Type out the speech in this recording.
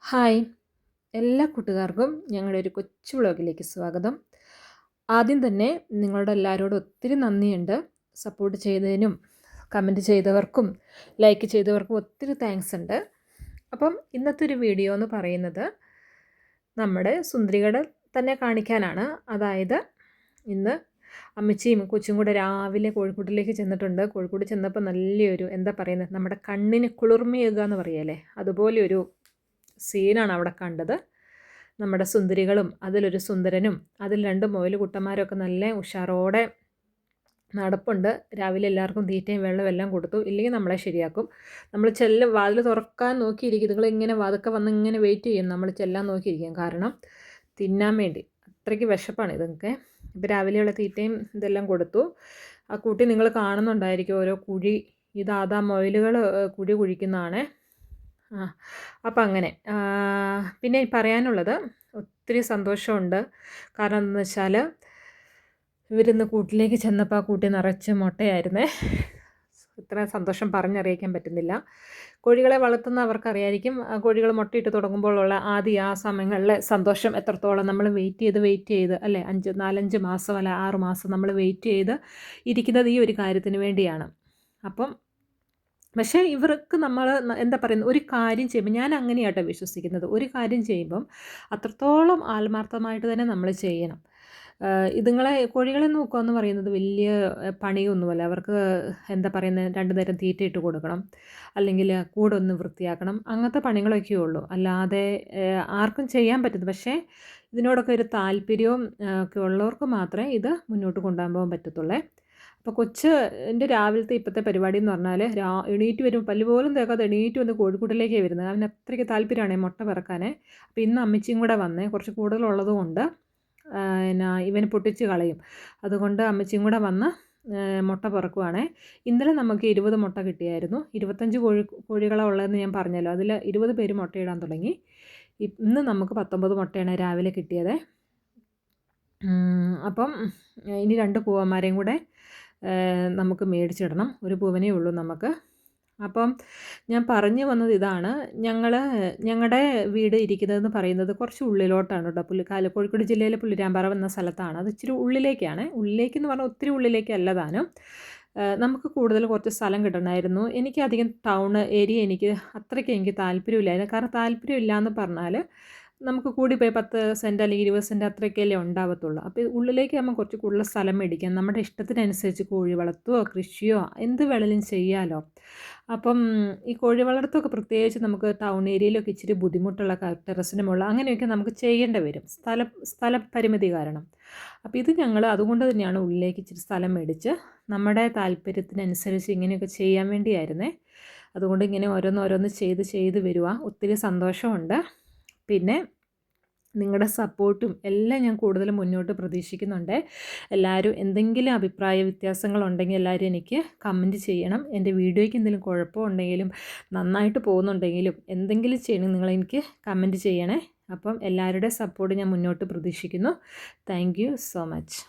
Hi എല്ലാ കൂട്ടുകാർക്കും ഞങ്ങളുടെ ഒരു കൊച്ചു വ്ളോഗിലേക്ക് സ്വാഗതം. ആദ്യം തന്നെ നിങ്ങളുടെ എല്ലാവരോടും ഒത്തിരി നന്ദിയുണ്ട്. സപ്പോർട്ട് ചെയ്തതിനും കമൻറ്റ് ചെയ്തവർക്കും ലൈക്ക് ചെയ്തവർക്കും ഒത്തിരി താങ്ക്സ് ഉണ്ട്. അപ്പം ഇന്നത്തെ ഒരു വീഡിയോ എന്ന് പറയുന്നത് നമ്മുടെ സുന്ദരികളെ തന്നെ കാണിക്കാനാണ്. അതായത് ഇന്ന് അമ്മച്ചിയും കൊച്ചും കൂടെ രാവിലെ കോഴിക്കോട്ടിലേക്ക് ചെന്നിട്ടുണ്ട്. കോഴിക്കോട് ചെന്നപ്പോൾ നല്ലൊരു എന്താ പറയുന്നത്, നമ്മുടെ കണ്ണിന് കുളിർമയേകുക എന്ന് പറയല്ലേ, അതുപോലെ ഒരു സീനാണ് അവിടെ കണ്ടത്. നമ്മുടെ സുന്ദരികളും അതിലൊരു സുന്ദരനും അതിൽ 2 മുയൽ കുട്ടന്മാരൊക്കെ നല്ല ഉഷാറോടെ നടപ്പുണ്ട്. രാവിലെ എല്ലാവർക്കും തീറ്റയും വെള്ളവും എല്ലാം കൊടുത്തു. ഇല്ലെങ്കിൽ നമ്മളെ ശരിയാക്കും. നമ്മൾ വാതിൽ തുറക്കാൻ നോക്കിയിരിക്കും. ഇതുങ്ങളിങ്ങനെ വാതൊക്കെ വന്ന് ഇങ്ങനെ വെയിറ്റ് ചെയ്യും. നമ്മൾ ചെല്ലാൻ നോക്കിയിരിക്കും. കാരണം തിന്നാൻ വേണ്ടി അത്രയ്ക്ക് വിശപ്പാണ് ഇതൊക്കെ. ഇപ്പോൾ രാവിലെയുള്ള തീറ്റയും ഇതെല്ലാം കൊടുത്തു. ആ കുട്ടി നിങ്ങൾ കാണുന്നുണ്ടായിരിക്കും ഓരോ കുഴി. ഇതാ മുയലുകൾ കുഴി കുഴിക്കുന്നതാണ്. അപ്പം അങ്ങനെ പിന്നെ പറയാനുള്ളത്, ഒത്തിരി സന്തോഷമുണ്ട്. കാരണം എന്താണെന്ന് വെച്ചാൽ ഇവരിന്ന് കൂട്ടിലേക്ക് ചെന്നപ്പോൾ ആ കൂട്ടി നിറച്ച് മുട്ടയായിരുന്നേ. ഇത്ര സന്തോഷം പറഞ്ഞറിയിക്കാൻ പറ്റുന്നില്ല. കോഴികളെ വളർത്തുന്നവർക്കറിയായിരിക്കും കോഴികൾ മുട്ടയിട്ട് തുടങ്ങുമ്പോഴുള്ള ആ സമയങ്ങളിലെ സന്തോഷം എത്രത്തോളം. നമ്മൾ വെയിറ്റ് ചെയ്ത് അല്ലേ, 4-5 മാസം അല്ല 6 മാസം നമ്മൾ വെയിറ്റ് ചെയ്ത് ഇരിക്കുന്നത് ഈ ഒരു കാര്യത്തിന് വേണ്ടിയാണ്. അപ്പം പക്ഷേ ഇവർക്ക് നമ്മൾ എന്താ പറയുന്നത്, ഒരു കാര്യം ചെയ്യുമ്പോൾ ഞാൻ അങ്ങനെയാട്ടോ വിശ്വസിക്കുന്നത്. ഒരു കാര്യം ചെയ്യുമ്പം അത്രത്തോളം ആത്മാർത്ഥമായിട്ട് തന്നെ നമ്മൾ ചെയ്യണം. കോഴികളെ നോക്കുക എന്ന് പറയുന്നത് വലിയ പണിയൊന്നുമല്ല. അവർക്ക് എന്താ പറയുന്നത്, 2 നേരം തീറ്റയിട്ട് കൊടുക്കണം, അല്ലെങ്കിൽ കൂടൊന്ന് വൃത്തിയാക്കണം, അങ്ങനത്തെ പണികളൊക്കെ ഉള്ളൂ. അല്ലാതെ ആർക്കും ചെയ്യാൻ പറ്റുന്നു. പക്ഷേ ഇതിനോടൊക്കെ ഒരു താല്പര്യവും ഒക്കെ ഉള്ളവർക്ക് മാത്രമേ ഇത് മുന്നോട്ട് കൊണ്ടുപോകാൻ പറ്റത്തുള്ളൂ. അപ്പോൾ എൻ്റെ രാവിലത്തെ ഇപ്പോഴത്തെ പരിപാടി എന്ന് പറഞ്ഞാൽ എണീറ്റ് വരും, പല്ല് പോലും തേക്കാതെ എണീറ്റ് വന്ന് കോഴിക്കൂട്ടിലേക്കേ വരുന്നത്. അവന് അത്രയ്ക്ക് താല്പര്യമാണ് മുട്ട പിറക്കാൻ. അപ്പോൾ ഇന്ന് അമ്മച്ചിയും കൂടെ വന്നേ, കുറച്ച് കൂടുതലുള്ളത് കൊണ്ട് ഇവന് പൊട്ടിച്ച് കളയും. അതുകൊണ്ട് അമ്മച്ചിയും കൂടെ വന്ന് മുട്ട പിറക്കുവാണേ. ഇന്നലെ നമുക്ക് 20 മുട്ട കിട്ടിയായിരുന്നു. 25 കോഴികളാണ് ഉള്ളതെന്ന് ഞാൻ പറഞ്ഞല്ലോ. അതിൽ 20 പേര് മുട്ടയിടാൻ തുടങ്ങി. ഇന്ന് നമുക്ക് 19 മുട്ടയാണ് രാവിലെ കിട്ടിയത്. അപ്പം ഇനി 2 പൂവന്മാരെയും കൂടെ നമുക്ക് മേടിച്ചിടണം. ഒരു പൂവനേ ഉള്ളൂ നമുക്ക്. അപ്പം ഞാൻ പറഞ്ഞു വന്നത് ഇതാണ്, ഞങ്ങളുടെ വീട് ഇരിക്കുന്നതെന്ന് പറയുന്നത് കുറച്ച് ഉള്ളിലോട്ടാണ് കേട്ടോ. കോഴിക്കോട് ജില്ലയിലെ പുല്ലുരാമ്പാറ എന്ന സ്ഥലത്താണ്. അത് ഇച്ചിരി ഉള്ളിലേക്കാണ്. ഉള്ളിലേക്കെന്ന് പറഞ്ഞാൽ ഒത്തിരി ഉള്ളിലേക്കല്ല താനും. നമുക്ക് കൂടുതൽ കുറച്ച് സ്ഥലം കിട്ടണമായിരുന്നു. എനിക്കധികം ടൗൺ ഏരിയ എനിക്ക് താല്പര്യമില്ലായിരുന്നു. കാരണം താല്പര്യമില്ല എന്ന് പറഞ്ഞാൽ നമുക്ക് കൂടിപ്പോയി 10 സെൻറ്റ് അല്ലെങ്കിൽ 20 സെൻറ്റ് അത്രയൊക്കെയല്ലേ ഉണ്ടാവത്തുള്ളൂ. അപ്പോൾ ഉള്ളിലേക്ക് ആകുമ്പോൾ കുറച്ച് കൂടുതൽ സ്ഥലം മേടിക്കാം. നമ്മുടെ ഇഷ്ടത്തിനനുസരിച്ച് കോഴി വളർത്തുകയോ കൃഷിയോ എന്ത് വേണമെങ്കിലും ചെയ്യാമല്ലോ. അപ്പം ഈ കോഴി വളർത്തുമൊക്കെ പ്രത്യേകിച്ച് നമുക്ക് ടൗൺ ഏരിയയിലൊക്കെ ഇച്ചിരി ബുദ്ധിമുട്ടുള്ള ടെറസിന് മുകളിൽ അങ്ങനെയൊക്കെ നമുക്ക് ചെയ്യേണ്ടി വരും, സ്ഥലപരിമിതി കാരണം. അപ്പോൾ ഇത് ഞങ്ങൾ അതുകൊണ്ട് തന്നെയാണ് ഉള്ളിലേക്ക് ഇച്ചിരി സ്ഥലം മേടിച്ച് നമ്മുടെ താല്പര്യത്തിനനുസരിച്ച് ഇങ്ങനെയൊക്കെ ചെയ്യാൻ വേണ്ടിയായിരുന്നേ. അതുകൊണ്ട് ഇങ്ങനെ ഓരോന്ന് ചെയ്ത് വരിക. ഒത്തിരി സന്തോഷമുണ്ട്. പിന്നെ നിങ്ങളുടെ സപ്പോർട്ടും എല്ലാം ഞാൻ കൂടുതൽ മുന്നോട്ട് പ്രതീക്ഷിക്കുന്നുണ്ട്. എല്ലാവരും എന്തെങ്കിലും അഭിപ്രായ വ്യത്യാസങ്ങളുണ്ടെങ്കിൽ എല്ലാവരും എനിക്ക് കമൻറ്റ് ചെയ്യണം. എൻ്റെ വീഡിയോയ്ക്ക് എന്തെങ്കിലും കുഴപ്പമുണ്ടെങ്കിലും നന്നായിട്ട് പോകുന്നുണ്ടെങ്കിലും എന്തെങ്കിലും ചെയ്യണം, നിങ്ങളെനിക്ക് കമൻറ്റ് ചെയ്യണേ. അപ്പം എല്ലാവരുടെ സപ്പോർട്ട് ഞാൻ മുന്നോട്ട് പ്രതീക്ഷിക്കുന്നു. Thank you so much.